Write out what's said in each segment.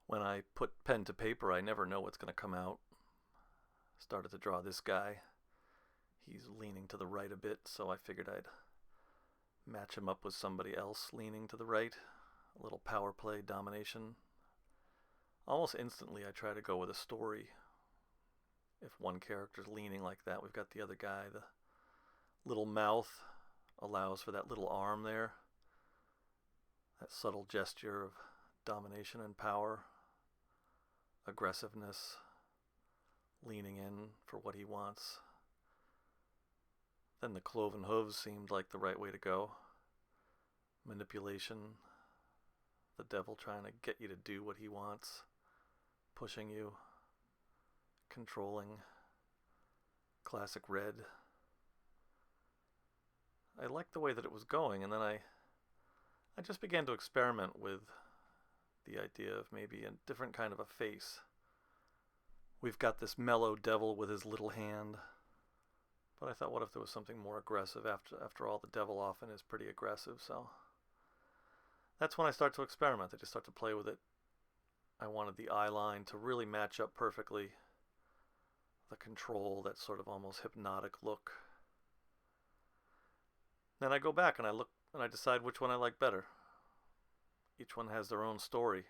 When I put pen to paper, I never know what's going to come out. Started to draw this guy. He's leaning to the right a bit, so I figured I'd match him up with somebody else leaning to the right. A little power play domination. Almost instantly, I try to go with a story. If one character's leaning like that, we've got the other guy. The little mouth allows for that little arm there. That subtle gesture of domination and power. Aggressiveness. Leaning in for what he wants. Then the cloven hooves seemed like the right way to go. Manipulation. The devil trying to get you to do what he wants. Pushing you. Controlling. Classic red. I liked the way that it was going, and then I just began to experiment with the idea of maybe a different kind of a face. We've got this mellow devil with his little hand, but I thought, what if there was something more aggressive? After all, the devil often is pretty aggressive, so that's when I start to experiment. I just start to play with it. I wanted the eye line to really match up perfectly. The control, that sort of almost hypnotic look. Then I go back and I look and I decide which one I like better. Each one has their own story.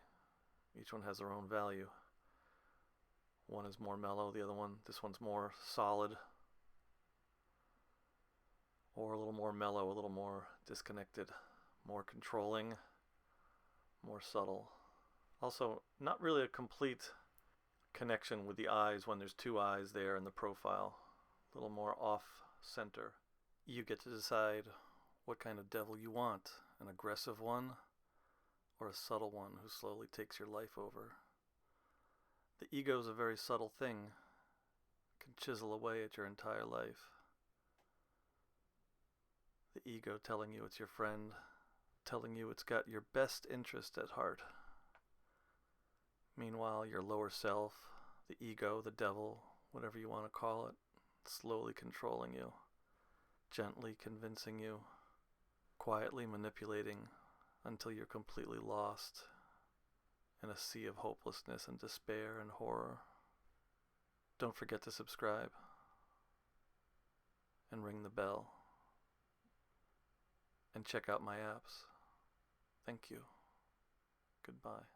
Each one has their own value. One is more mellow, this one's more solid. Or a little more mellow, a little more disconnected, more controlling, more subtle. Also, not really a complete connection with the eyes when there's two eyes there in the profile. A little more off-center. You get to decide what kind of devil you want. An aggressive one or a subtle one who slowly takes your life over. The ego is a very subtle thing. It can chisel away at your entire life. The ego telling you it's your friend, telling you it's got your best interest at heart. Meanwhile, your lower self, the ego, the devil, whatever you want to call it, slowly controlling you, gently convincing you, quietly manipulating until you're completely lost in a sea of hopelessness and despair and horror. Don't forget to subscribe and ring the bell and check out my apps. Thank you. Goodbye.